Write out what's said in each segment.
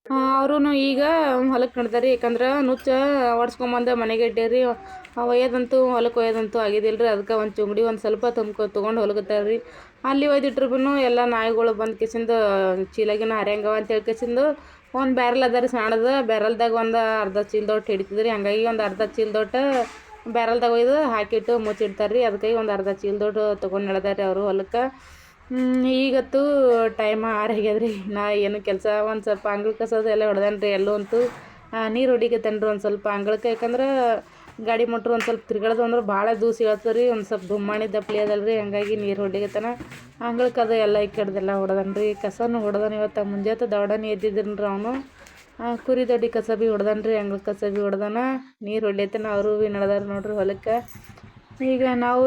ಅವರು ಈಗ ಹೊಲಕ್ಕೆ ನಡ್ದಾರಿ. ಯಾಕಂದ್ರೆ ನುಚ್ಚ ಒಡ್ಸ್ಕೊಂಬಂದು ಮನೆಗೆ ಇಟ್ಟೇರಿ. ಒಯ್ಯೋದಂತೂ ಹೊಲಕ್ಕೆ ಒಯ್ಯೋದಂತೂ ಆಗಿದ್ದಿಲ್ಲ ರೀ. ಅದಕ್ಕೆ ಒಂದು ಚುಂಗಡಿ ಒಂದು ಸ್ವಲ್ಪ ತೊಗೊಂಡು ಹೊಲಗತ್ತಾರ ರೀ. ಅಲ್ಲಿ ಒಯ್ದಿಟ್ರು ಭೀ ಎಲ್ಲ ನಾಯಿಗಳು ಬಂದು ಕಿಸಿಂದು ಚೀಲಗಿನ ಹರ್ಯಂಗವ ಅಂತೇಳಿ ಕಿಸಿಂದು ಒಂದು ಬ್ಯಾರಲ್ ಅದ ರೀ ಸಣ್ಣದು. ಬ್ಯಾರಲ್ದಾಗ ಒಂದು ಅರ್ಧ ಚೀಲದೊಟ್ಟು ಹಿಡಿತಿದ್ರಿ. ಹಂಗಾಗಿ ಒಂದು ಅರ್ಧ ಚೀಲದೊಟ್ಟು ಬ್ಯಾರಲ್ದಾಗ ಒಯ್ದು ಹಾಕಿಟ್ಟು ಮುಚ್ಚಿಡ್ತಾರೆ ರೀ. ಅದಕ್ಕಾಗಿ ಒಂದು ಅರ್ಧ ಚೀಲದೊಟ್ಟು ತೊಗೊಂಡು ನಡೆದಾರೆ ಅವರು ಹೊಲಕ್ಕೆ. ಈಗತ್ತು ಟೈಮ್ 6 ಆಗ್ಯದ್ರಿ. ನಾ ಏನು ಕೆಲಸ ಒಂದು ಸ್ವಲ್ಪ ಅಂಗಳ ಕಸದು ಎಲ್ಲ ಹೊಡೆದೇನೆ ರೀ. ಎಲ್ಲೂ ಅಂತೂ ನೀರು ಹೊಡಿಕತ್ತೇನೆ ರೀ ಒಂದು ಸ್ವಲ್ಪ ಅಂಗಳಕ್ಕೆ. ಯಾಕಂದ್ರೆ ಗಾಡಿ ಮೋಟ್ರ್ ಒಂದು ಸ್ವಲ್ಪ ತಿರ್ಗಾಡ್ದು ಅಂದ್ರೆ ಭಾಳ ದೂಸಿ ಹೇಳ್ತದೆ ರೀ. ಒಂದು ಸ್ವಲ್ಪ ದುಮ್ಮಾಣಿ ದಪ್ಪಲಿ ಅದಲ್ಲ ರೀ. ಹಂಗಾಗಿ ನೀರು ಹೊಡಿಕತ್ತಾನ. ಅಂಗಳಕ್ಕೆ ಅದು ಎಲ್ಲ ಈ ಕಡೆದೆಲ್ಲ ಹೊಡೆದನ್ ರೀ. ಕಸನೂ ಹೊಡೆದಾನ ಇವತ್ತು ಮುಂಜಾನೆ ದೌಡಾನಿ ಎದ್ದಿದ್ದೀನಿ ರೀ ಅವನು. ಕುರಿ ದೊಡ್ಡಿ ಕಸ ಭೀ ಹೊಡೆದಾನ ರೀ. ಅಂಗಳ ಕಸ ಭೀ ಹೊಡೆದಾನ. ನೀರು ಹೊಡ್ಯತನ ಅವರು ಭೀ ನಡೆದಾರ ನೋಡ್ರಿ ಹೊಲಕ್ಕೆ. ಈಗ ನಾವು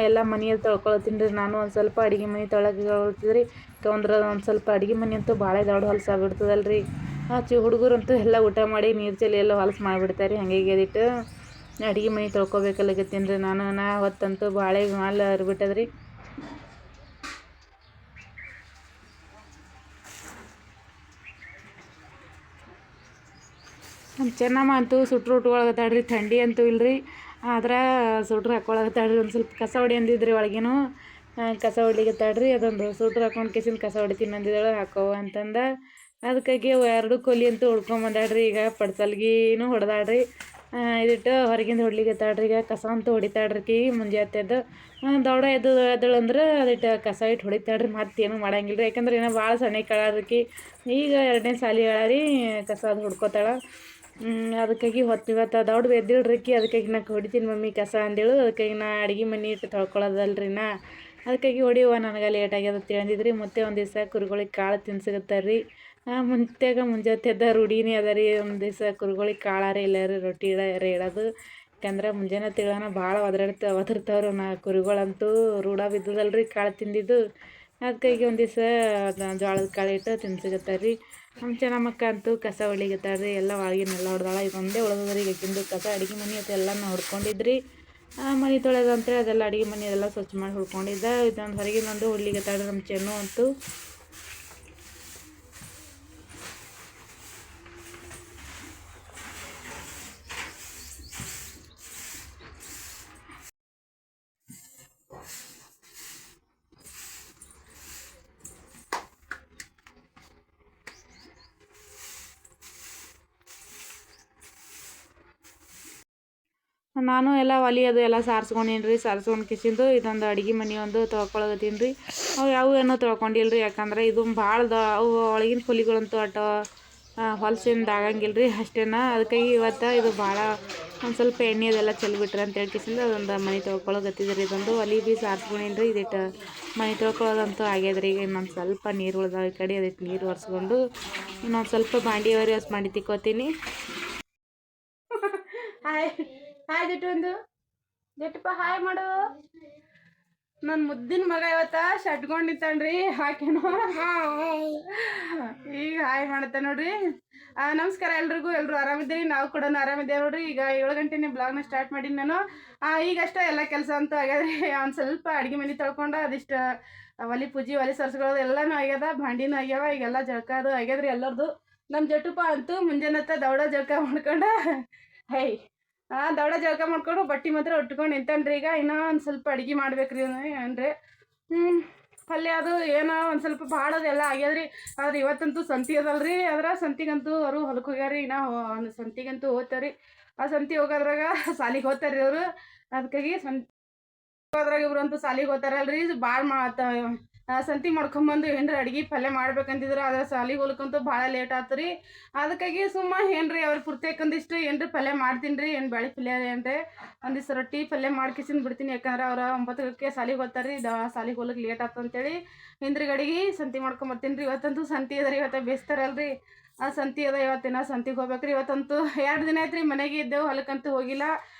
ಎಲ್ಲ ಮನೆಯಲ್ಲಿ ತೊಳ್ಕೊಳತ್ತೀನಿ ರೀ. ನಾನು ಒಂದು ಸ್ವಲ್ಪ ಅಡುಗೆ ಮನೆ ತೊಳ್ಕೊಳ್ತಿದ್ರಿ. ಒಂದು ಸ್ವಲ್ಪ ಅಡುಗೆ ಮನೆ ಅಂತೂ ಭಾಳ ದೊಡ್ಡ ಹೊಲಸು ಆಗ್ಬಿಡ್ತದಲ್ಲ ರೀ. ಹುಡುಗರಂತೂ ಎಲ್ಲ ಊಟ ಮಾಡಿ ನೀರು ಚೆಲ್ಲಿ ಎಲ್ಲ ಹೊಲಸು ಮಾಡಿಬಿಡ್ತಾರೆ ರೀ. ಹಂಗಾಗಿ ಅದಿಟ್ಟು ಅಡುಗೆ ಮನೆ ತೊಳ್ಕೊಬೇಕಲ್ಲಗತ್ತೀನಿ ರೀ. ನಾನು ಹೊತ್ತಂತೂ ಭಾಳ ಮಾಲ್ ಹರಿಬಿಟ್ಟದ್ರಿ. ನಮ್ಮ ಚೆನ್ನಮ್ಮ ಅಂತೂ ಸುಟ್ರು ಉಟ್ಕೊಳಕತ್ತಾಳ್ರಿ. ಥಂಡಿ ಅಂತೂ ಇಲ್ರಿ. ಆದ್ರೆ ಸುಟ್ರು ಹಾಕ್ಕೊಳಕತ್ತಾಳ್ರಿ. ಒಂದು ಸ್ವಲ್ಪ ಕಸ ಹೊಡಿ ಅಂದಿದ್ರಿ ಒಳಗೇನು. ಕಸ ಹೊಡ್ಲಿಕತ್ತಾಳ್ರಿ. ಅದೊಂದು ಸುಟ್ರು ಹಾಕೊಂಡು ಕಿಸಿನ ಕಸ ಹೊಡಿತೀನಿ ಅಂದಿದ್ದಾಳೆ. ಹಾಕೋವ ಅಂತಂದ ಅದಕ್ಕಾಗಿ 2 ಕೊಲಿ ಅಂತೂ ಹೊಡ್ಕೊಂಬಂದಾಳ್ರಿ. ಈಗ ಪಡ್ಸಲ್ಗಿನೂ ಹೊಡೆದಾಳ್ರಿ. ಇದಿಟ್ಟು ಹೊರಗಿಂದ ಹೊಡ್ಲಿಕತ್ತಾಳ್ರಿ. ಈಗ ಕಸ ಅಂತೂ ಹೊಡಿತಾಳ್ರಿ ಕಿ ಮುಂಜಾತೆದ್ದು. ದೌಡ ಎದ್ದಳಂದ್ರೆ ಅದಿಟ್ಟು ಕಸ ಇಟ್ಟು ಹೊಡಿತಾಳ್ರಿ. ಮತ್ತೇನು ಮಾಡಂಗಿಲ್ಲ ರೀ. ಯಾಕಂದ್ರೆ ಏನೋ ಭಾಳ ಸಣ್ಣ ಕಳಾಡ್ರಿಕಿ. ಈಗ 2ನೇ ಸಾಲಿ ಹೇಳಾರಿ ಕಸ ಅದು ಹೊಡ್ಕೊತಾಳ. ಅದಕ್ಕಾಗಿ ಇವತ್ತು ದೌಡ್ ಎದ್ದಿಳ್ರಿಕಿ. ಅದಕ್ಕಾಗಿ ನಾ ಹೊಡಿತೀನಿ ಮಮ್ಮಿ ಕಸ ಅಂದೇಳು. ಅದಕ್ಕಾಗಿ ನಾ ಅಡುಗೆ ಮನೆ ಇಟ್ಟು ತೊಳ್ಕೊಳೋದಲ್ರಿ ನಾ. ಅದಕ್ಕಾಗಿ ಹೊಡಿಯುವ ನನಗೆ ಲೇಟ್ ಆಗ್ಯದ ಅಂತ ಹೇಳಿದ್ರಿ. ಮತ್ತೆ ಒಂದು ದಿವಸ ಕುರಿಗಳಿಗೆ ಕಾಳು ತಿನ್ಸಕತ್ತಾರ್ರಿ. ಮುಂಜಾನೆ ಎದ್ದ ರೂಢಿನೇ ಅದ ರೀ. ಒಂದು ದಿವಸ ಕುರಿಗಳಿಗೆ ಕಾಳಾರ ಇಲ್ಲ ರೀ ರೊಟ್ಟಿ ಇಡೋದು. ಯಾಕಂದ್ರೆ ಮುಂಜಾನೆ ತಿಳೋಣ ಭಾಳ ಒದರ್ತಾವ್ರಿ. ಕುರಿಗಳಂತೂ ರೂಢ ಬಿದ್ದದಲ್ರಿ ಕಾಳು ತಿಂದಿದ್ದು. ಅದಕ್ಕಾಗಿ ಒಂದು ದಿವಸ ಜೋಳದ ಕಾಳು ಇಟ್ಟು ತಿನ್ಸಕತ್ತಾರ್ರಿ. ನಮ್ಮ ಚೆನ್ನಮ್ಮಕ್ಕ ಅಂತೂ ಕಸ ಹೊಡ್ಲಿಕತ್ತಾಳ್ರಿ. ಎಲ್ಲ ಒಳಗಿನೆಲ್ಲ ಹೊಡೆದಾಳ. ಇದೊಂದೇ ಉಳ್ದದ್ರಿ ಈಗಿಂದು ಕಸ. ಅಡುಗೆ ಮನೆ ಅದು ಎಲ್ಲ ಹೊಡ್ಕೊಂಡಿದ್ರಿ. ಮನೆ ತೊಳೆದಂತೇಳಿ ಅದೆಲ್ಲ ಅಡುಗೆ ಮನೆ ಎಲ್ಲ ಸ್ವಚ್ಛ ಮಾಡಿ ಹೊಡ್ಕೊಂಡಿದ್ದ. ಇದೊಂದು ಹೊರಗಿನೊಂದು ಹೊಡ್ಲಿಕತ್ತಾಳ್ರಿ ನಮ್ಮ ಚೆನ್ನು ಅಂತೂ. ನಾನು ಎಲ್ಲ ಒಲೆ ಅದು ಎಲ್ಲ ಸಾರಿಸ್ಕೊಂಡೀನಿ ರೀ. ಸಾರಿಸ್ಕೊಂಡು ಕಿಸಿಂದು ಇದೊಂದು ಅಡುಗೆ ಮನೆ ಒಂದು ತೊಳ್ಕೊಳಕತ್ತೀನಿ ರೀ. ಅವು ಯಾವ ಏನೋ ತೊಳ್ಕೊಂಡಿಲ್ಲ ರೀ. ಯಾಕಂದ್ರೆ ಇದು ಭಾಳ ಅವು ಒಳಗಿನ ಕೊಲಿಗಳಂತೂ ಹೊಲಸಿಂದ ಆಗಂಗಿಲ್ಲ ರೀ ಅಷ್ಟೇನ. ಅದಕ್ಕಾಗಿ ಇವತ್ತು ಇದು ಭಾಳ ಒಂದು ಸ್ವಲ್ಪ ಎಣ್ಣೆ ಅದೆಲ್ಲ ಚೆಲ್ಬಿಟ್ರಿ ಅಂತೇಳಿ ಕಿಸಿಂದ ಅದೊಂದು ಮನೆ ತೊಳ್ಕೊಳಕತ್ತಿದ್ರಿ. ಇದೊಂದು ಒಲೆ ಭೀ ಸಾರಿಸ್ಕೊಂಡೀನಿ ರೀ. ಇದಿಟ್ಟು ಮನೆ ತೊಳ್ಕೊಳ್ಳೋದಂತೂ ಆಗ್ಯದ್ರಿ. ಈಗ ಇನ್ನೊಂದು ಸ್ವಲ್ಪ ನೀರು ಉಳ್ದಾವ ಈ ಕಡೆ. ಅದಕ್ಕೆ ನೀರು ಒರೆಸ್ಕೊಂಡು ಇನ್ನೊಂದು ಸ್ವಲ್ಪ ಬಾಂಡಿ ಮಾಡಿ ತಿಕ್ಕೋತೀನಿ. ಹಾಯ್ ಹಾಯ್ ಜಟ್ಟಪ್ಪ ಹಾಯ್ ಮಾಡು. ನನ್ನ ಮುದ್ದಿನ ಮಗ ಇವತ್ತ ಶಟ್ಕೊಂಡು ನಿಂತಾನ್ರಿ. ಹಾಕೇನು ಈಗ ಹಾಯ್ ಮಾಡತ್ತೆ ನೋಡ್ರಿ. ನಮಸ್ಕಾರ ಎಲ್ರಿಗೂ. ಎಲ್ಲರೂ ಆರಾಮಿದ್ದೀರಿ. ನಾವು ಕೂಡ ಆರಾಮಿದ್ದೇವೆ ನೋಡ್ರಿ. ಈಗ 7 ಗಂಟೆನೇ ಬ್ಲಾಗ್ನ ಸ್ಟಾರ್ಟ್ ಮಾಡೀನಿ ನಾನು. ಈಗಷ್ಟೇ ಎಲ್ಲ ಕೆಲಸ ಅಂತೂ ಆಗ್ಯದ್ರಿ. ಒಂದು ಸ್ವಲ್ಪ ಅಡುಗೆ ಮನೆ ತೊಳ್ಕೊಂಡು ಅದಿಷ್ಟು ಒಲೆ ಸರ್ಸ್ಕೊಳ್ಳೋದು ಎಲ್ಲನೂ ಆಗ್ಯದ. ಭಾಂಡಿನೂ ಆಗ್ಯಾವ. ಈಗೆಲ್ಲ ಜಳಕ ಅದು ಆಗ್ಯದ್ರಿ ಎಲ್ಲರದು. ನಮ್ಮ ಜಟ್ಟಪ್ಪ ಅಂತೂ ಮುಂಜಾನೆ ದೌಡ ಜಳಕ ಮಾಡ್ಕೊಂಡು ದೌಡ ಜಳಕ ಮಾಡ್ಕೊಂಡು ಬಟ್ಟೆ ಮಾತ್ರ ಉಟ್ಕೊಂಡು ನಿಂತಾನ್ರಿ. ಈಗ ಇನ್ನೂ ಒಂದು ಸ್ವಲ್ಪ ಅಡುಗೆ ಮಾಡ್ಬೇಕ್ರಿ ಅಂದರೆ ಪಲ್ಯ ಅದು ಏನೋ ಒಂದು ಸ್ವಲ್ಪ ಭಾಳ ಅದೆಲ್ಲ ಆಗ್ಯದ್ರಿ. ಆದ್ರೆ ಇವತ್ತಂತೂ ಸಂತಿ ಅದಲ್ರಿ. ಅದ್ರ ಸಂತಿಗಂತೂ ಅವರು ಹೊಲಕ್ಕೆ ಹೋಗ್ಯಾರಿ. ಒಂದು ಸಂತಿಗಂತೂ ಹೋಗ್ತಾರ್ರಿ. ಆ ಸಂತಿ ಹೋಗೋದ್ರಾಗ ಸಾಲಿಗೆ ಹೋಗ್ತಾರ್ರಿ ಅವರು. ಅದಕ್ಕಾಗಿ ಹೋದ್ರಾಗ ಇವ್ರಂತೂ ಸಾಲಿಗೆ ಹೋಗ್ತಾರಲ್ರಿ. ಭಾಳ ಸಂತಿ ಮಾಡ್ಕೊಂಬಂದು ಏನ್ರಿ ಅಡುಗೆ ಪಲ್ಯ ಮಾಡ್ಬೇಕಂತಿದ್ರು. ಅದ್ರ ಸಾಲಿಗೆ ಹೋಗ್ಲಿಕ್ಕಂತೂ ಭಾಳ ಲೇಟ್ ಆತ್ರಿ. ಅದಕ್ಕಾಗಿ ಏನ್ರಿ ಅವ್ರ ಪುರ್ತೇಕೊಂದಿಷ್ಟು ಏನ್ರಿ ಪಲ್ಯ ಮಾಡ್ತೀನಿ ರೀ. ಏನು ಬ್ಯಾಳೆ ಪಲ್ಯ ಏನ್ರಿ ಒಂದಿಷ್ಟು ರೊಟ್ಟಿ ಪಲ್ಯ ಮಾಡ್ಕಿಸಿಂದು ಬಿಡ್ತೀನಿ. ಯಾಕಂದ್ರೆ ಅವ್ರು 9ಕ್ಕೆ ಸಾಲಿಗೆ ಹೋಗ್ತಾರ್ರಿ. ಸಾಲಿಗೆ ಹೋಗ್ಲಿಕ್ಕೆ ಲೇಟ್ ಆತಂತೇಳಿ ಹಿಂದ್ರಿಗಡಿಗೆ ಸಂತಿ ಮಾಡ್ಕೊಂಬರ್ತೀನಿ ರೀ. ಇವತ್ತಂತೂ ಸಂತಿ ಅದ ರೀ. ಇವತ್ತು ಬೇಯಿಸ್ತಾರಲ್ರಿ. ಆ ಸಂತಿ ಅದ. ಇವತ್ತಿನ ಸಂತಿಗೆ ಹೋಗ್ಬೇಕ್ರಿ. ಇವತ್ತಂತೂ 2 ದಿನ ಆಯ್ತು ರೀ ಮನೆಗೆ ಇದ್ದೆವು. ಹೊಲಕ್ಕಂತೂ ಹೋಗಿಲ್ಲ.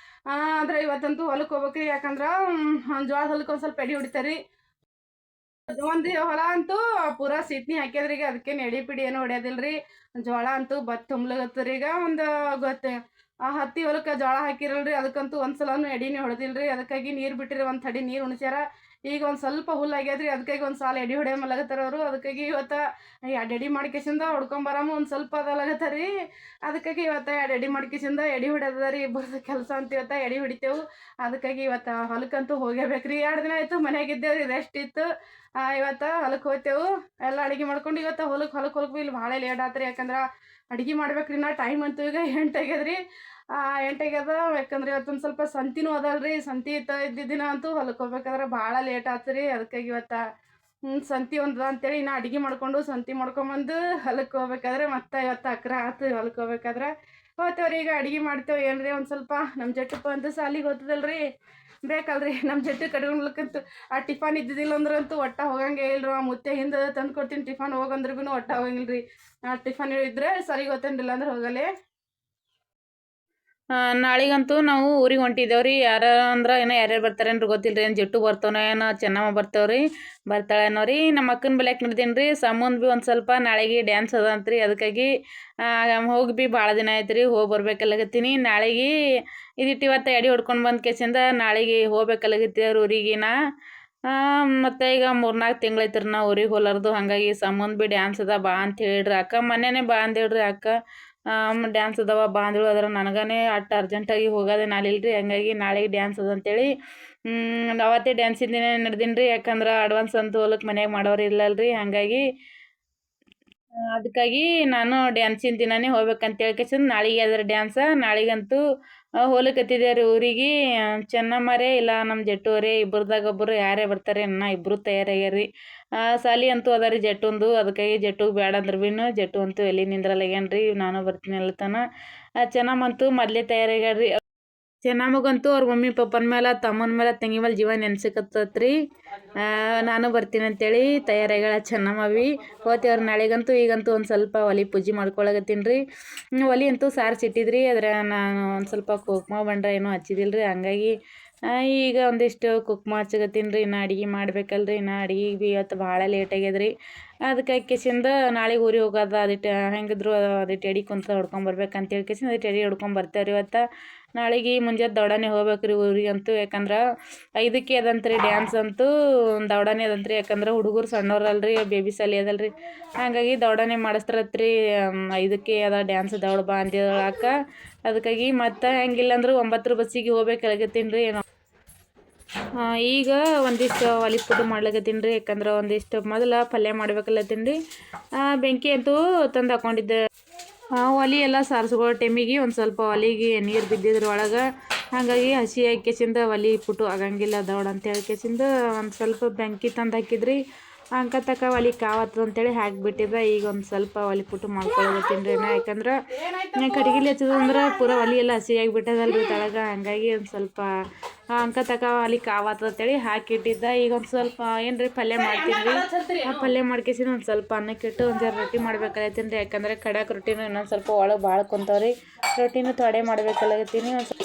ಆದ್ರೆ ಇವತ್ತಂತೂ ಹೊಲಕ್ಕೆ ಹೋಗ್ಬೇಕ್ರಿ. ಯಾಕಂದ್ರೆ ಜೋಳದ ಹೊಲಕ್ಕೆ ಒಂದು ಸ್ವಲ್ಪ ಎಡೆ ಹೊಡಿತಾರೆ ರೀ. ಒಂದು ಹೊಲ ಅಂತೂ ಪೂರಾ ಸೀತ್ನಿ ಹಾಕ್ಯದ್ರಿ. ಈಗ ಅದಕ್ಕೇನು ಎಡಿ ಪಿಡಿ ಏನೋ ಹೊಡ್ಯೋದಿಲ್ರಿ. ಜೋಳ ಅಂತೂ ತುಂಬಲಗತ್ತರಿ. ಈಗ ಒಂದು ಹತ್ತಿ ಹೊಲಕ್ಕೆ ಜೋಳ ಹಾಕಿರಲ್ರಿ. ಅದಕ್ಕಂತೂ ಒಂದ್ಸಲನೂ ಎಡಿನೇ ಹೊಡೆದಿಲ್ರಿ. ಅದಕ್ಕಾಗಿ ನೀರು ಬಿಟ್ಟಿರಿ. ಒಂದು ತಡಿ ನೀರು ಉಣಿಸ್ಯಾರ. ಈಗ ಒಂದು ಸ್ವಲ್ಪ ಹುಲ್ಲಾಗ್ಯದ್ರಿ, ಅದಕ್ಕಾಗಿ ಒಂದು ಸಾಲ ಎಡೆ ಹೊಡೆ ಮಲಗತ್ತಾರ ಅವರು. ಅದಕ್ಕಾಗಿ ಇವತ್ತು ಎಡೆ ಮಾಡ್ಕೇಸಿಂದ ಹೊಡ್ಕೊಂಬರಮ್ಮ ಒಂದು ಸ್ವಲ್ಪ ಅದಲಾಗತ್ತಾರ ರೀ. ಅದಕ್ಕಾಗಿ ಇವತ್ತು ಎಡೆ ಮಾಡ್ಕೇಸಿಂದ ಎಡೆ ಹೊಡೆದ ರೀ ಇಬ್ಬರದ ಕೆಲಸ ಅಂತ. ಇವತ್ತು ಎಡೆ ಹೊಡಿತೇವೆ. ಅದಕ್ಕಾಗಿ ಇವತ್ತು ಹೊಲಕ್ಕಂತೂ ಹೋಗೇಬೇಕ್ರಿ. 2 ದಿನ ಆಯಿತು ಮನೆಯಾಗಿದ್ದೇವ್ರಿ, ರೆಸ್ಟ್ ಇತ್ತು. ಇವತ್ತು ಹೊಲಕ್ಕೆ ಹೋಗ್ತೇವೆ. ಎಲ್ಲ ಅಡುಗೆ ಮಾಡ್ಕೊಂಡು ಇವತ್ತು ಹೊಲಕ್ಕೆ ಇಲ್ಲಿ ಭಾಳ ಲೇಟ್ ಆತ್ರಿ. ಯಾಕಂದ್ರೆ ಅಡುಗೆ ಮಾಡ್ಬೇಕ್ರಿ. ನಾ ಟೈಮ್ ಅಂತೂ ಈಗ 8 ಆಗ್ಯದ್ರಿ. 8 ಆಗ್ಯದ. ಯಾಕಂದ್ರೆ ಇವತ್ತೊಂದು ಸ್ವಲ್ಪ ಸಂತಿನೂ ಅದಲ್ರಿ. ಸಂತಿ ಇದ್ದಿದ್ದಿನ ಅಂತೂ ಹೊಲಕ್ಕೆ ಹೋಗ್ಬೇಕಾದ್ರೆ ಭಾಳ ಲೇಟ್ ಆತ್ರಿ. ಅದಕ್ಕಾಗಿ ಇವತ್ತು ಸಂತಿ ಒಂದು ಅಂತೇಳಿ ಇನ್ನು ಅಡುಗೆ ಮಾಡ್ಕೊಂಡು ಸಂತಿ ಮಾಡ್ಕೊಂಬಂದು ಹೊಲಕ್ಕೆ ಹೋಗ್ಬೇಕಾದ್ರೆ ಮತ್ತೆ ಇವತ್ತು ಅಕ್ರ ಆತು. ಹೊಲಕ್ಕೆ ಹೋಗ್ಬೇಕಾದ್ರೆ ಹೋಗ್ತೇವ್ರಿ. ಈಗ ಅಡುಗೆ ಮಾಡ್ತೇವೆ ಏನ್ರಿ ಒಂದು ಸ್ವಲ್ಪ. ನಮ್ಮ ಜಟ್ಟಪ್ಪ ಅಂತೂ ಸಾಲಿಗೆ ಹೋಗ್ತದಲ್ರಿ, ಬೇಕಲ್ರಿ ನಮ್ಮ ಜಟ್ಟು ಕಟ್ಕೊಂಡ್ಲಕ್ಕಂತೂ. ಆ ಟಿಫನ್ ಇದ್ದಿದ್ದಿಲ್ಲ ಅಂದ್ರಂತೂ ಒಟ್ಟ ಹೋಗಂಗೆ ಇಲ್ರಿ. ಆ ಮುತ್ತೆ ಹಿಂದೆ ತಂದು ಕೊಡ್ತೀನಿ ಟಿಫನ್, ಹೋಗಂದ್ರೆ ಭೀ ಒಟ್ಟ ಹೋಗಂಗಿಲ್ಲ ರೀ. ಆ ಟಿಫನ್ ಇದ್ದರೆ ಸರಿಗೆ ಹೋಗ್ತೇನಿಲ್ಲ ಅಂದ್ರೆ ಹೋಗಲ್ಲೇ. ನಾಳೆಗಂತೂ ನಾವು ಊರಿಗೆ ಹೊಂಟಿದ್ದೇವ್ರಿ. ಯಾರು ಅಂದ್ರೆ ಏನೋ ಯಾರ್ಯಾರು ಬರ್ತಾರೇನ್ರಿ ಗೊತ್ತಿಲ್ಲ ರೀ. ಏನು ಜಟ್ಟು ಬರ್ತಾವನೋ ಏನೋ ಚೆನ್ನಮ್ಮ ಬರ್ತಾವ್ರಿ, ಬರ್ತಾಳೇನೋ ರೀ. ನಮ್ಮ ಅಕ್ಕನ ಬೆಲೆಕ್ ನಡೆದೀನಿ ರೀ. ಸಂಬಂಧ ಭೀ ಒಂದು ಸ್ವಲ್ಪ ನಾಳೆಗೆ ಡ್ಯಾನ್ಸ್ ಅದ ಅಂತ್ರಿ. ಅದಕ್ಕಾಗಿ ಹೋಗಿ ಭೀ ಭಾಳ ದಿನ ಆಯ್ತು ರೀ. ಹೋಗಿ ಬರ್ಬೇಕಲ್ಲಾಗತ್ತೀನಿ. ನಾಳೆಗೆ ಇದಿಟ್ಟು ಇವತ್ತು ಎಡೆ ಹೊಡ್ಕೊಂಡು ಬಂದ ಕೇಸಿಂದ ನಾಳೆಗೆ ಹೋಗ್ಬೇಕಲ್ಲಾಗತ್ತೀವ್ರಿ ಊರಿಗೆ. ಮತ್ತು ಈಗ 3-4 ತಿಂಗಳೈತೆ ರೀ ನಾವು ಊರಿಗೆ ಹೋಲಾರ್ದು. ಹಾಗಾಗಿ ಸಂಬಂಧ ಭೀ ಡ್ಯಾನ್ಸ್ ಅದ ಬಾ ಅಂತ ಹೇಳಿಡ್ರಿ ಅಕ್ಕ. ಮೊನ್ನೆನೇ ಬಾ ಅಂದೇಳ್ರಿ ಅಕ್ಕ. ಡ್ಯಾನ್ಸ್ ಅದಾವ ಬಾ ಅಂದೇಳು. ಅದ್ರ ನನಗೇ ಅಷ್ಟು ಅರ್ಜೆಂಟಾಗಿ ಹೋಗೋದೇ ನಾಲಿಲ್ರಿ. ಹಂಗಾಗಿ ನಾಳೆಗೆ ಡ್ಯಾನ್ಸ್ ಅದ ಅಂತೇಳಿ ಅವತ್ತೇ ಡ್ಯಾನ್ಸಿನ ದಿನ ನಡೆದೀನಿ ರೀ. ಯಾಕಂದ್ರೆ ಅಡ್ವಾನ್ಸ್ ಅಂತೂ ಹೊಲಕ್ಕೆ ಮನ್ಯಾಗ ಮಾಡೋರು ಇಲ್ಲಲ್ರಿ. ಹಾಗಾಗಿ ಅದಕ್ಕಾಗಿ ನಾನು ಡ್ಯಾನ್ಸಿನ ದಿನನೇ ಹೋಗ್ಬೇಕಂತ ಹೇಳ್ಕೇಸಿಂದ ನಾಳೆಗೆ ಅದ್ರ ಡ್ಯಾನ್ಸ. ನಾಳೆಗಂತೂ ಹೋಲಕತ್ತಿದ್ದೆ ರೀ ಊರಿಗೆ. ಚೆನ್ನಮ್ಮರೇ ಇಲ್ಲ ನಮ್ಮ ಜಟ್ಟುವರೇ ಇಬ್ಬರದಾಗ ಒಬ್ಬರು ಯಾರೇ ಬರ್ತಾರೆ ಇನ್ನು ಇಬ್ಬರು ತಯಾರಾಗ್ಯಾರ ರೀ. ಸಾಲಿ ಅಂತೂ ಅದ ರೀ ಜಟ್ಟುಂದು. ಅದಕ್ಕಾಗಿ ಜಟ್ಟುಗೆ ಬೇಡ ಅಂದ್ರೆ ಭೀ ಜಟ್ಟು ಅಂತೂ ಎಲ್ಲಿ ನಿಂದ್ರಲ್ಲಾಗ್ಯಾನ ರೀ. ನಾನು ಬರ್ತೀನಿ ಅಲ್ಲತನ. ಚೆನ್ನಮ್ಮಂತೂ ಮೊದಲೇ ತಯಾರಾಗ್ಯಾರ ರೀ. ಚೆನ್ನಮ್ಮಗಂತೂ ಅವ್ರ ಮಮ್ಮಿ ಪಪ್ಪನ ಮೇಲೆ, ತಮ್ಮನ ಮೇಲೆ, ತಂಗಿ ಮೇಲೆ ಜೀವ ನೆನ್ಸಕತ್ತತ್ರಿ. ನಾನು ಬರ್ತೀನಿ ಅಂತೇಳಿ ತಯಾರಾಗ್ಯಾಳ ಚೆನ್ನಮ್ಮ ಭೀ. ಹೋಗ್ತೇವ್ರಿ ನಾಳೆಗಂತೂ. ಈಗಂತೂ ಒಂದು ಸ್ವಲ್ಪ ಒಲೆ ಪೂಜೆ ಮಾಡ್ಕೊಳಕತ್ತೀನಿ ರೀ. ಒಲೆ ಅಂತೂ ಸಾರಿಸಿಟ್ಟಿದ್ರಿ. ಅದ್ರ ನಾನು ಒಂದು ಸ್ವಲ್ಪ ಕುಕ್ಮ ಬಂಡ್ರ ಏನೂ ಹಚ್ಚಿದಿಲ್ಲ ರೀ. ಹಂಗಾಗಿ ಈಗ ಒಂದಿಷ್ಟು ಕುಕ್ಮ ಹಚ್ಚಕತ್ತೀನಿ ರೀ. ಇನ್ನು ಅಡುಗೆ ಮಾಡ್ಬೇಕಲ್ರಿ. ಇನ್ನು ಅಡುಗೆ ಭೀ ಇವತ್ತು ಭಾಳ ಲೇಟ್ ಆಗ್ಯದ್ರಿ. ಅದಕ್ಕೆ ಕೇಸಿಂದ ನಾಳೆಗೆ ಊರಿಗೆ ಹೋಗೋದ ಅದಿಟ್ಟು ಹೆಂಗಿದ್ರು ಅದಿಟ್ಟು ಎಡೆ ಕುಂತ ಹೊಡ್ಕೊಂಬರ್ಬೇಕಂತ ಹೇಳ್ಕೇಸಿಂದ ಅದಿಟ್ಟು ಎಡೆ ಹೊಡ್ಕೊಂಬರ್ತೇವ್ರಿ ಇವತ್ತು. ನಾಳೆಗೆ ಮುಂಜಾನೆ ದೌಡಾನೆ ಹೋಗ್ಬೇಕ್ರಿ ಊರಿಗಂತೂ. ಯಾಕಂದ್ರೆ 5ಕ್ಕೆ ಅದಂತ್ರಿ ಡ್ಯಾನ್ಸ್ ಅಂತೂ. ದೌಡಾನೆ ಅದಂತ್ರಿ. ಯಾಕಂದ್ರೆ ಹುಡುಗರು ಸಣ್ಣವ್ರಲ್ರಿ, ಬೇಬಿ ಸಾಲಿ ಅದಲ್ರಿ. ಹಾಗಾಗಿ ದೌಡಾನೆ ಮಾಡಿಸ್ತಾರತ್ರಿ. 5ಕ್ಕೆ ಅದ ಡ್ಯಾನ್ಸ್ ದೌಡ್ ಬಾ ಅಂತೇಳಕ್ಕ. ಅದಕ್ಕಾಗಿ ಮತ್ತೆ ಹೆಂಗಿಲ್ಲ ಅಂದ್ರೆ 9 ಬಸ್ಸಿಗೆ ಹೋಗ್ಬೇಕಾಗತ್ತೀನಿ ರೀ. ಈಗ ಒಂದಿಷ್ಟು ಒಲೆ ಪುಟ್ಟು ಮಾಡ್ಲಿಕತ್ತೀನಿ ರೀ. ಯಾಕಂದ್ರೆ ಒಂದಿಷ್ಟು ಮೊದಲು ಪಲ್ಯ ಮಾಡ್ಬೇಕಲ್ಲತ್ತೀನಿ ರೀ. ಬೆಂಕಿ ಅಂತೂ ತಂದು ಹಾಕ್ಕೊಂಡಿದ್ದೆ. ಒಲೆ ಎಲ್ಲ ಸಾರಿಸ್ಕೊಳ್ಳೋ ಟೈಮಿಗೆ ಒಂದು ಸ್ವಲ್ಪ ಒಲೆಗೆ ನೀರು ಬಿದ್ದಿದ್ರ ಒಳಗೆ. ಹಾಗಾಗಿ ಹಸಿ ಹಾಕ್ಯಸಿಂದ ಒಲೆ ಪುಟ್ಟು ಆಗಂಗಿಲ್ಲ ದೌಡ್ ಅಂತ ಹೇಳ್ಕೇಸಿಂದ ಒಂದು ಸ್ವಲ್ಪ ಬೆಂಕಿ ತಂದು ಹಾಕಿದ್ರಿ. ಅಂಕತಕ್ಕ ಒಲೆ ಕಾವತ್ತದ ಅಂತೇಳಿ ಹಾಕಿಬಿಟ್ಟಿದ್ದೆ. ಈಗ ಒಂದು ಸ್ವಲ್ಪ ಒಲೆ ಪುಟ್ಟು ಮಾಡ್ಕೊಳಕತ್ತೀನಿ ರೀ. ಯಾಕಂದ್ರೆ ಕಟ್ಗಿಲಿ ಹಚ್ಚದಂದ್ರೆ ಪೂರ ಒಲೆ ಎಲ್ಲ ಹಸಿಯಾಗಿ ಬಿಟ್ಟದಲ್ರಿ ತಳಗ. ಹಂಗಾಗಿ ಒಂದು ಸ್ವಲ್ಪ ಅಂಕತಕ್ಕ ಒಲೆ ಕಾವತ್ತದ ಅಂತೇಳಿ ಹಾಕಿಟ್ಟಿದ್ದೆ. ಈಗ ಒಂದು ಸ್ವಲ್ಪ ಏನು ರೀ ಪಲ್ಯ ಮಾಡ್ತೀನಿ ರೀ. ಆ ಪಲ್ಯ ಮಾಡ್ಕೇಸಿಂದ ಒಂದು ಸ್ವಲ್ಪ ಅನ್ನಕ್ಕಿಟ್ಟು ಒಂದು ಜರ ರೊಟ್ಟಿ ಮಾಡ್ಬೇಕಲ್ಲತ್ತೀನಿ ರೀ. ಯಾಕಂದ್ರೆ ಕಡಾಕ್ ರೊಟ್ಟಿನೂ ಇನ್ನೊಂದು ಸ್ವಲ್ಪ ಒಳಗೆ ಭಾಳ ಕುಂತಾವ್ರಿ. ರೊಟ್ಟಿನೂ ತೊಡೆ ಮಾಡ್ಬೇಕಲ್ಲತ್ತೀನಿ. ಒಂದು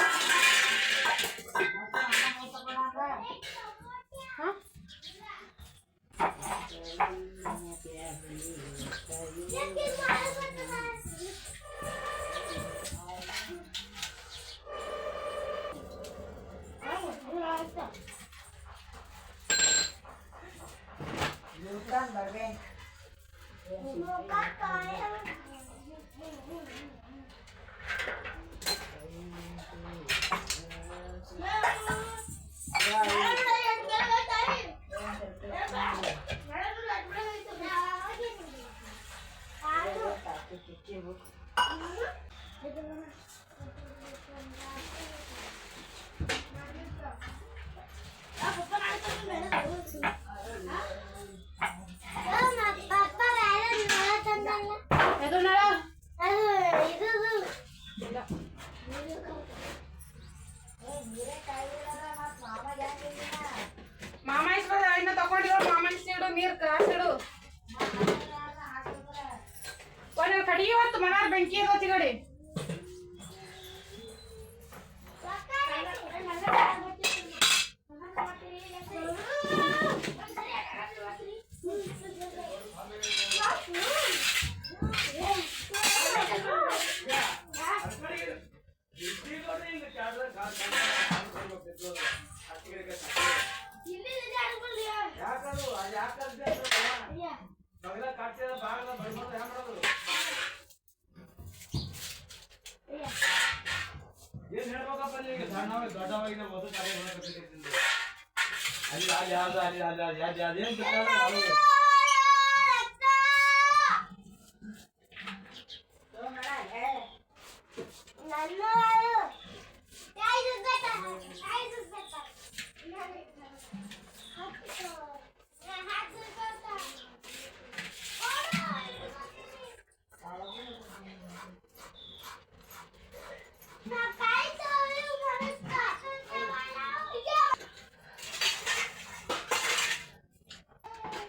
ಮಾಮ ಇನ್ನ ತಗೊಂಡಿರೋ ಮಾಮ ಇಡು ನೀರು ಕಾಸಿಡು. ಕಡಿಗೆ ಹೊತ್ತು ಮನಾರ್ ಬೆಂಕಿ ಇರೋತಿ ಗಡಿ.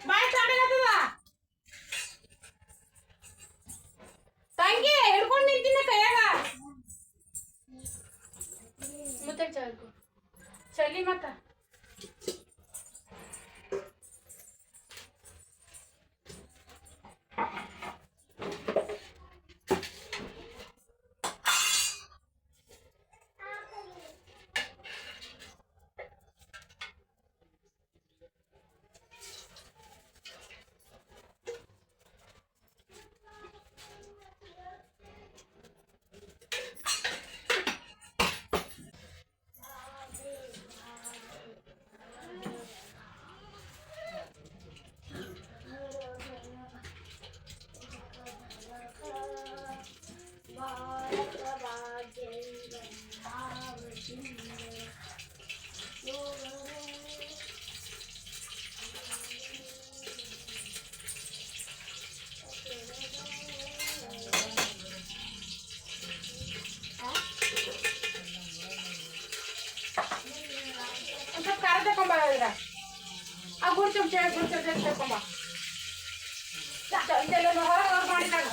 ಬಾಯ್ ತಾಡಗತ್ತದ ತಂಗಿ ಹಿಡ್ಕೊಂಡು ನಿಂತಿನ ಕೈಯಾಗ ಮತ್ತೆ ಚಲಿ ಮತ್ತ ಸ್ವಲ್ಪ ಖಾರ ತಕೊಂಬ ಆ ಗುಡ್ ಚಮಚ ತಕೊಂಬ ಇದೆಲ್ಲ ಹೊರಗೆ ಮಾಡಿದಾಗ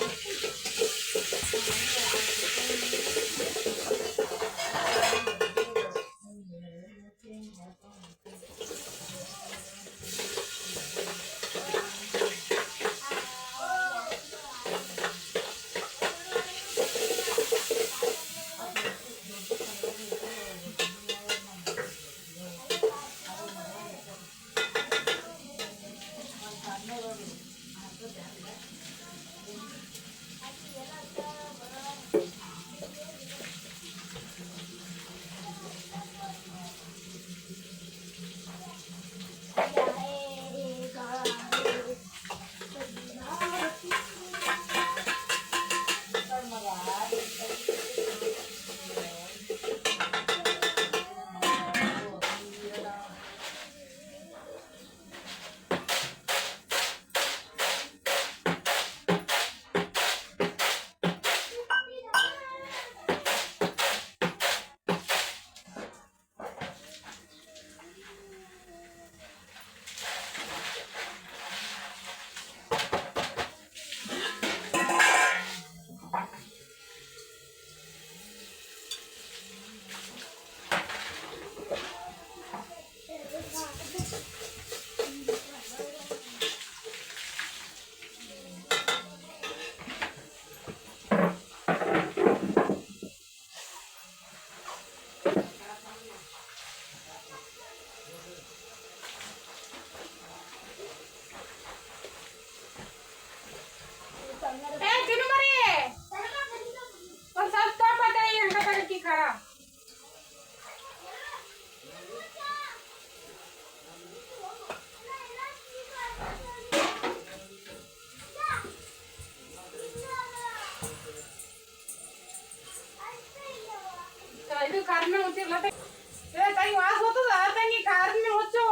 ಇದು ಕಾರ್ಮೆ ಹೊತ್ತಿರ್ಲ ತಂಗಿ ವಾಸ ಹೋಗ್ತದ ತಂಗಿ ಕಾರ್ಮೆ ಹೊಚ್ಚು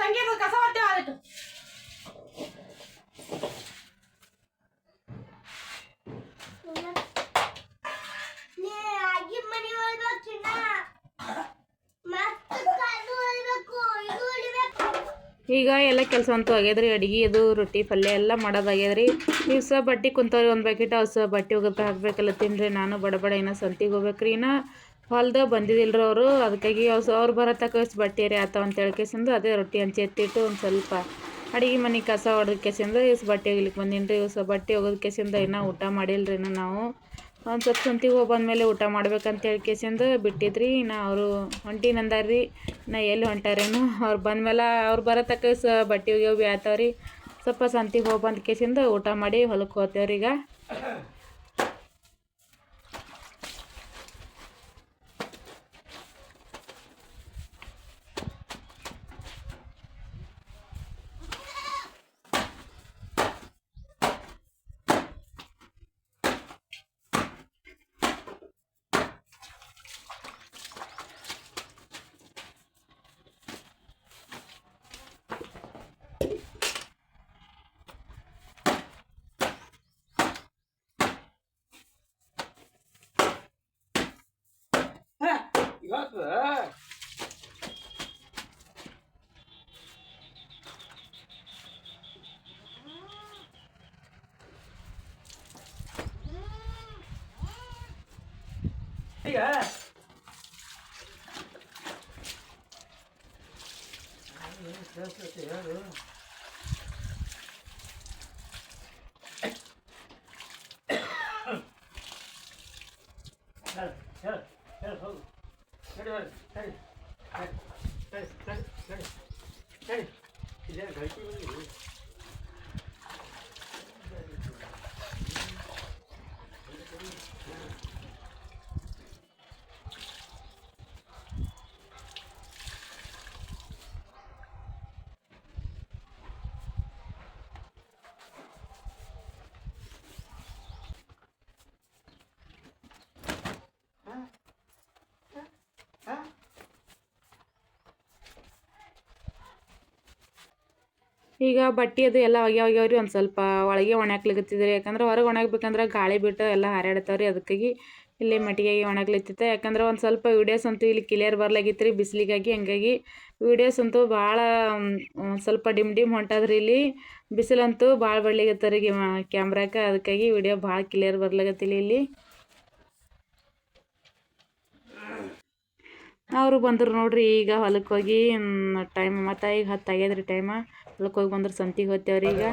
ತಂಗಿ ಕಸ ಹೊತ್ತೇವ ಅದಕ್ಕೆ ಈಗ ಎಲ್ಲ ಕೆಲಸ ಅಂತೂ ಆಗ್ಯದ್ರಿ. ಅಡುಗೆ ಅದು ರೊಟ್ಟಿ ಪಲ್ಯ ಎಲ್ಲ ಮಾಡೋದಾಗ್ಯದ್ರಿ. ನೀವು ಸಹ ಬಟ್ಟೆ ಕುಂತವ್ರಿ, ಒಂದು ಬಕೆಟ್ ಅವು ಬಟ್ಟೆ ಹೋಗೋದು ಹಾಕ್ಬೇಕಲ್ಲ ತಿನ್ರಿ. ನಾನು ಬಡ ಇನ್ನೂ ಸಂತಿಗೆ ಹೋಗ್ಬೇಕ್ರಿ. ಇನ್ನು ಹೊಲ್ದಾಗ ಬಂದಿದ್ದಿಲ್ರಿ ಅವರು, ಅದಕ್ಕಾಗಿ ಅವ್ರು ಬರೋ ತಕ್ಕ ಬಟ್ಟೆ ರೀ ಆತಾವ ಅಂತ ಹೇಳ್ಕೇಸಿಂದು ಅದೇ ರೊಟ್ಟಿ ಹಂಚಿ ಎತ್ತಿಟ್ಟು ಒಂದು ಸ್ವಲ್ಪ ಅಡುಗೆ ಮನೆ ಕಸ ಹೊಡೆದ ಕೆಸಿಂದ ಬಟ್ಟೆ ಒಗಿಲಿಕ್ಕೆ ಬಂದೀನಿ ರೀ. ಬಟ್ಟೆ ಒಗೆದ ಕೆಸಿಂದ ಇನ್ನೂ ಊಟ ಮಾಡಿಲ್ರಿ. ಇನ್ನು ನಾವು ಒಂದು ಸ್ವಲ್ಪ ಸಂತಿಗೆ ಹೋಗಿ ಬಂದಮೇಲೆ ಊಟ ಮಾಡ್ಬೇಕಂತ ಹೇಳ್ಕೇಸಿಂದ ಬಿಟ್ಟಿದ್ರಿ. ಇನ್ನು ಅವರು ಹೊಂಟಿನಂದಾರ್ರಿ. ನಾ ಎಲ್ಲಿ ಹೊಂಟಾರೇನು ಅವ್ರು ಬಂದಮೇಲೆ ಅವ್ರು ಬರೋ ತಕ್ಕ ಬಟ್ಟೆ ಒಗ್ಯವು ಭೀ ಆತಾವ್ರಿ. ಸ್ವಲ್ಪ ಸಂತಿಗೆ ಹೋಗಿ ಬಂದ ಕೇಸಿಂದ ಊಟ ಮಾಡಿ ಹೊಲಕ್ಕೆ ಹೋಗ್ತೇವ್ರಿ ಈಗ. ಈಗ ಬಟ್ಟೆ ಅದು ಎಲ್ಲ ಒಗ್ಯಾವ್ರಿ. ಒಂದು ಸ್ವಲ್ಪ ಒಳಗೆ ಒಣಾಕ್ಲಿಕತ್ತಿದ್ರಿ. ಯಾಕಂದ್ರೆ ಹೊರಗೆ ಒಣಗ್ಬೇಕಂದ್ರೆ ಗಾಳಿ ಬಿಟ್ಟು ಎಲ್ಲ ಹಾರಾಡ್ತಾವ್ರಿ. ಅದಕ್ಕಾಗಿ ಇಲ್ಲೇ ಮಟ್ಟಿಗೆಗೆ ಒಣಗ್ಲತ್ತಿತ್ತು. ಯಾಕಂದ್ರೆ ಒಂದು ಸ್ವಲ್ಪ ವೀಡಿಯೋಸ್ ಅಂತೂ ಇಲ್ಲಿ ಕ್ಲಿಯರ್ ಬರ್ಲಾಗಿತ್ತು ರೀ ಬಿಸಿಲಿಗಾಗಿ. ಹಂಗಾಗಿ ವೀಡಿಯೋಸ್ ಅಂತೂ ಭಾಳ ಸ್ವಲ್ಪ ಡಿಮ್ ಡಿಮ್ ಹೊಂಟಾದ್ರಿ. ಇಲ್ಲಿ ಬಿಸಿಲಂತೂ ಭಾಳ ಬಡ್ಲಿಗತ್ತ ರೀ ಕ್ಯಾಮ್ರಾಕ್ಕೆ. ಅದಕ್ಕಾಗಿ ವಿಡಿಯೋ ಭಾಳ ಕ್ಲಿಯರ್ ಬರ್ಲಾಗತ್ತಿಲ್ಲ ಇಲ್ಲಿ. ಅವರು ಬಂದರು ನೋಡ್ರಿ ಈಗ ಹೊಲಕ್ಕೆ ಹೋಗಿ. ಟೈಮ್ ಮತ್ತು ಈಗ 10 ಆಗ್ಯದ್ರಿ ಟೈಮ. ಹೊಲಕ್ಕೆ ಹೋಗಿ ಬಂದ್ರೆ ಸಂತಿಗೆ ಹೋಗ್ತೇವ್ರಿ ಈಗ.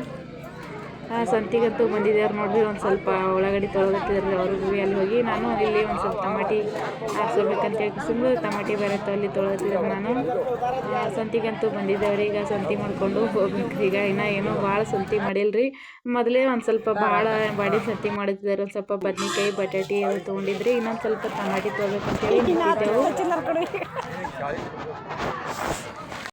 ಸಂತಿಗಂತೂ ಬಂದಿದ್ದೇವ್ರು ನೋಡ್ರಿ. ಒಂದು ಸ್ವಲ್ಪ ಉಳ್ಳಾಗಡ್ಡಿ ತೊಗೊಳತ್ತಿದ್ರಿ ಅವ್ರಿಗೂ. ಅಲ್ಲಿ ಹೋಗಿ ನಾನು ಇಲ್ಲಿ ಒಂದು ಸ್ವಲ್ಪ ಟಮಾಟಿ ಹಾಕ್ಸ್ಕೊಬೇಕಂತ ಹೇಳ್ಕೊಂಡು ಟಮಾಟಿ ಬೇರೆ ಅಲ್ಲಿ ತೊಗೊಳತ್ತಿದ್ರಿ ನಾನು. ಸಂತಿಗಂತೂ ಬಂದಿದ್ದೇವ್ರಿ ಈಗ. ಸಂತಿ ಮಾಡಿಕೊಂಡು ಹೋಗ್ಬೇಕು ಈಗ. ಇನ್ನೂ ಏನೋ ಭಾಳ ಸಂತಿ ಮಾಡಿಲ್ರಿ. ಮೊದಲೇ ಒಂದು ಸ್ವಲ್ಪ ಭಾಳ ಬಾಡಿ ಸಂತಿ ಮಾಡುತ್ತಿದ್ದಾರೆ. ಒಂದು ಸ್ವಲ್ಪ ಬದ್ನಿಕಾಯಿ ಬಟಾಟಿ ಅದು ತೊಗೊಂಡಿದ್ರಿ. ಇನ್ನೊಂದು ಸ್ವಲ್ಪ ಟಮಾಟಿ ತೊಗೊಬೇಕಂತೇಳಿ ನಿಂತಿದ್ದೆವು.